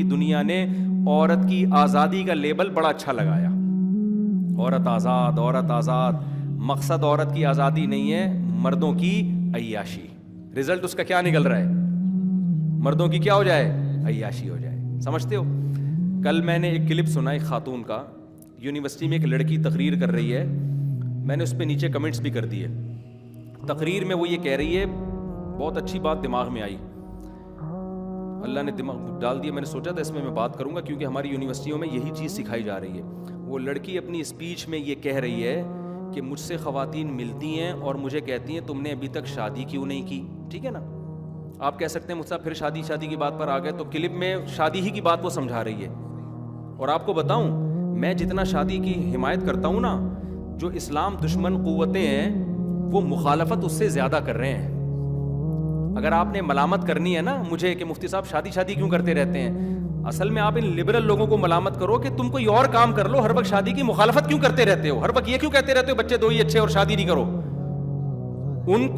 دنیا نے عورت کی آزادی کا لیبل بڑا اچھا لگایا، عورت آزاد، عورت آزاد۔ مقصد عورت کی آزادی نہیں ہے، مردوں کی عیاشی۔ رزلٹ اس کا کیا نکل رہا ہے؟ مردوں کی کیا ہو جائے؟ عیاشی ہو جائے۔ سمجھتے ہو؟ کل میں نے ایک کلپ سنا ایک خاتون کا، یونیورسٹی میں ایک لڑکی تقریر کر رہی ہے، میں نے اس پہ نیچے کمنٹس بھی کر دیے۔ تقریر میں وہ یہ کہہ رہی ہے، بہت اچھی بات دماغ میں آئی، اللہ نے دماغ ڈال دیا، میں نے سوچا تھا اس میں بات کروں گا کیونکہ ہماری یونیورسٹیوں میں یہی چیز سکھائی جا رہی ہے۔ وہ لڑکی اپنی اسپیچ میں یہ کہہ رہی ہے کہ مجھ سے خواتین ملتی ہیں اور مجھے کہتی ہیں تم نے ابھی تک شادی کیوں نہیں کی؟ ٹھیک ہے نا، آپ کہہ سکتے ہیں مجھ سے پھر شادی کی بات پر آ گئے، تو کلپ میں شادی ہی کی بات وہ سمجھا رہی ہے۔ اور آپ کو بتاؤں، میں جتنا شادی کی حمایت کرتا ہوں نا، جو اسلام دشمن قوتیں ہیں وہ مخالفت اس سے زیادہ کر رہے ہیں۔ اگر آپ نے ملامت کرنی ہے نا مجھے کہ مفتی صاحب شادی کیوں کرتے رہتے ہیں، اصل میں آپ ان لبرل لوگوں کو ملامت کرو کہ تم کوئی اور کام کر لو، ہر وقت شادی کی مخالفت کیوں کرتے رہتے ہو، ہر وقت یہ کیوں کہتے رہتے ہو بچے دو ہی اچھے اور شادی نہیں کرو۔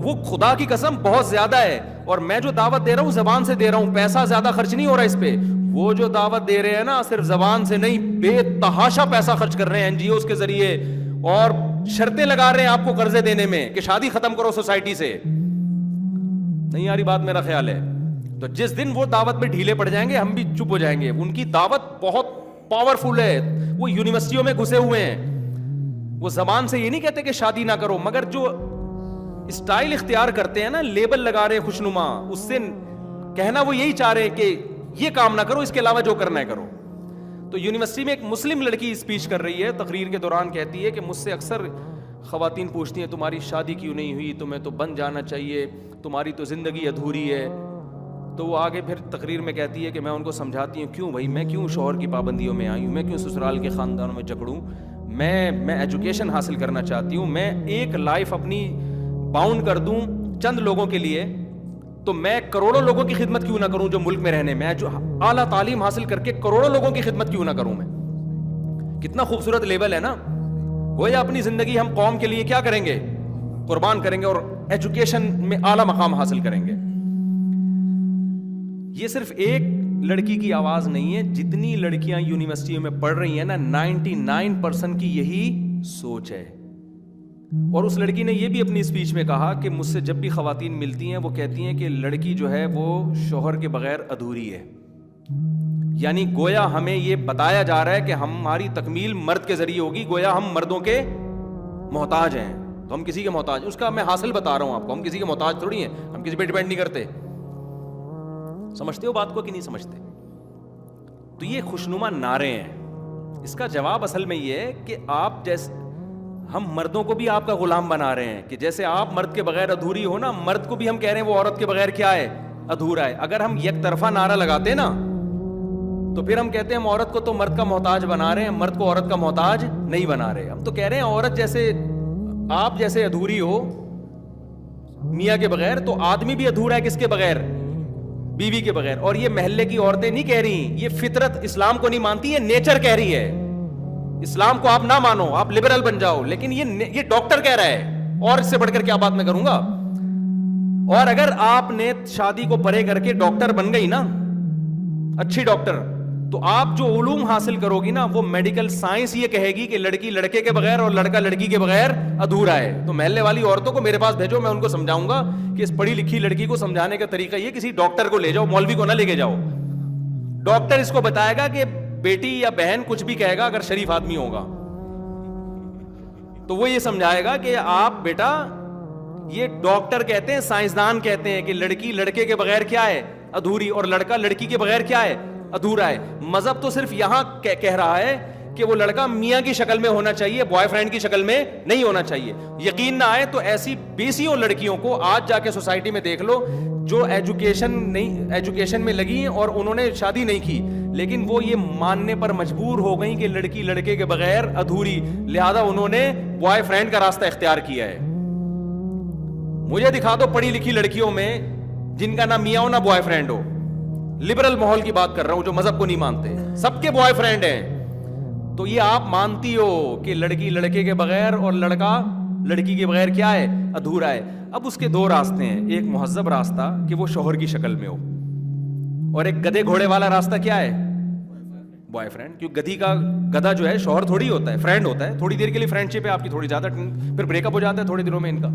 وہ خدا کی قسم بہت زیادہ ہے، اور میں جو دعوت دے رہا ہوں زبان سے دے رہا ہوں، پیسہ زیادہ خرچ نہیں ہو رہا اس پہ۔ وہ جو دعوت دے رہے ہیں نا صرف زبان سے نہیں، بے تحاشا پیسہ خرچ کر رہے ہیں این جی اوز کے ذریعے، اور شرطیں لگا رہے ہیں آپ کو قرضے دینے میں کہ شادی ختم کرو سوسائٹی سے۔ نہیں آ رہی بات؟ میرا خیال ہے تو جس دن وہ دعوت میں ڈھیلے پڑ جائیں گے ہم بھی چپ ہو جائیں گے۔ ان کی دعوت بہت پاورفل ہے، وہ یونیورسٹیوں میں گھسے ہوئے ہیں، وہ زبان سے یہ نہیں کہتے کہ شادی نہ کرو، مگر جو اسٹائل اختیار کرتے ہیں نا، لیبل لگا رہے ہیں خوشنما، اس سے کہنا وہ یہی چاہ رہے ہیں کہ یہ کام نہ کرو، اس کے علاوہ جو کرنا ہے کرو۔ تو یونیورسٹی میں ایک مسلم لڑکی اسپیچ کر رہی ہے، تقریر کے دوران کہتی ہے کہ مجھ سے اکثر خواتین پوچھتی ہیں تمہاری شادی کیوں نہیں ہوئی، تمہیں تو بن جانا چاہیے، تمہاری تو زندگی ادھوری ہے۔ تو وہ آگے پھر تقریر میں کہتی ہے کہ میں ان کو سمجھاتی ہوں کیوں بھائی، میں کیوں شوہر کی پابندیوں میں آئی ہوں، میں کیوں سسرال کے خاندانوں میں جکڑوں، میں ایجوکیشن حاصل کرنا چاہتی ہوں، میں ایک لائف اپنی باؤنڈ کر دوں چند لوگوں کے لیے، تو میں کروڑوں لوگوں کی خدمت کیوں نہ کروں جو ملک میں رہنے میں، جو اعلیٰ تعلیم حاصل کر کے کروڑوں لوگوں کی خدمت کیوں نہ کروں میں۔ کتنا خوبصورت لیبل ہے نا، گویا اپنی زندگی ہم قوم کے لیے کیا کریں گے؟ قربان کریں گے، اور ایجوکیشن میں اعلیٰ مقام حاصل کریں گے۔ یہ صرف ایک لڑکی کی آواز نہیں ہے، جتنی لڑکیاں یونیورسٹیوں میں پڑھ رہی ہیں نا 99% کی یہی سوچ ہے۔ اور اس لڑکی نے یہ بھی اپنی اسپیچ میں کہا کہ مجھ سے جب بھی خواتین ملتی ہیں وہ کہتی ہیں کہ لڑکی جو ہے وہ شوہر کے بغیر ادھوری ہے، یعنی گویا ہمیں یہ بتایا جا رہا ہے کہ ہماری تکمیل مرد کے ذریعے ہوگی، گویا ہم مردوں کے محتاج ہیں، تو ہم کسی کے محتاج، اس کا میں حاصل بتا رہا ہوں آپ کو، ہم کسی کے محتاج تھوڑی ہیں، ہم کسی پہ ڈیپینڈ نہیں کرتے۔ سمجھتے ہو بات کو کہ نہیں سمجھتے؟ تو یہ خوشنما نعرے ہیں، اس کا جواب اصل میں یہ ہے کہ آپ جیسے ہم مردوں کو بھی آپ کا غلام بنا رہے ہیں، کہ جیسے آپ مرد کے بغیر ادھوری ہو نا، مرد کو بھی ہم کہہ رہے ہیں وہ عورت کے بغیر کیا ہے؟ ادھورا ہے۔ اگر ہم یک طرفہ نعرہ لگاتے نا تو پھر ہم کہتے ہیں ہم عورت کو تو مرد کا محتاج بنا رہے ہیں، مرد کو عورت کا محتاج نہیں بنا رہے۔ ہم تو کہہ رہے ہیں عورت جیسے آپ جیسے ادھوری ہو میاں کے بغیر، تو آدمی بھی ادھورا ہے کس کے بغیر؟ بیوی کے بغیر۔ اور یہ محلے کی عورتیں نہیں کہہ رہی، یہ فطرت اسلام کو نہیں مانتی، یہ نیچر کہہ رہی ہے۔ اسلام کو آپ نہ مانو، آپ لبرل بن جاؤ، لیکن یہ ڈاکٹر کہہ رہا ہے، اور اس سے بڑھ کر کیا بات میں کروں گا۔ اور اگر آپ نے شادی کو پرے کر کے ڈاکٹر بن گئی نا، اچھی ڈاکٹر، تو آپ جو علوم حاصل کرو گی نا، وہ میڈیکل سائنس یہ کہے گی کہ لڑکی لڑکے کے بغیر اور لڑکا لڑکی کے بغیر ادھورا ہے۔ تو محلے والی عورتوں کو میرے پاس بھیجو، میں ان کو سمجھاؤں گا کہ اس پڑھی لکھی لڑکی کو سمجھانے کا طریقہ یہ، کسی ڈاکٹر کو لے جاؤ، مولوی کو نہ لے کے جاؤ۔ ڈاکٹر اس کو بتائے گا کہ بیٹی یا بہن کچھ بھی کہے گا، اگر شریف آدمی ہوگا تو وہ یہ سمجھائے گا کہ آپ بیٹا، یہ ڈاکٹر کہتے ہیں، سائنسدان کہتے ہیں کہ لڑکی لڑکے کے بغیر کیا ہے؟ ادھوری، اور لڑکا لڑکی کے بغیر کیا ہے؟ ادھورا ہے۔ مذہب تو صرف یہاں کہہ رہا ہے کہ وہ لڑکا میاں کی شکل میں ہونا چاہیے، بوائے فرینڈ کی شکل میں نہیں ہونا چاہیے۔ یقین نہ آئے تو ایسی بیسیوں لڑکیوں کو آج جا کے سوسائٹی میں دیکھ لو جو ایجوکیشن میں لگی ہیں اور انہوں نے شادی نہیں کی، لیکن وہ یہ ماننے پر مجبور ہو گئیں کہ لڑکی لڑکے کے بغیر ادھوری، لہذا انہوں نے بوائے فرینڈ کا راستہ اختیار کیا ہے۔ مجھے دکھا دو پڑھی لکھی لڑکیوں میں جن کا نہ میاں ہو نہ بوائے فرینڈ ہو۔ لبرل ماحول کی بات کر رہا ہوں، جو مذہب کو نہیں مانتے، سب کے بوائے فرینڈ ہیں۔ تو یہ آپ مانتی ہو کہ لڑکی لڑکے کے بغیر اور لڑکا لڑکی کے بغیر کیا ہے؟ ادھورا ہے۔ اب اس کے دو راستے ہیں، ایک مہذب راستہ کہ وہ شوہر کی شکل میں ہو، اور ایک گدھے گھوڑے والا راستہ کیا ہے؟ Boy friend. کیوں گدھی کا گدھا جو ہے شوہر تھوڑی ہوتا ہے, فرینڈ ہوتا ہے, تھوڑی دیر کے لیے فرینڈ شپ ہے آپ کی, تھوڑی زیادہ, پھر بریک اپ ہو جاتا ہے تھوڑے دنوں میں ان کا.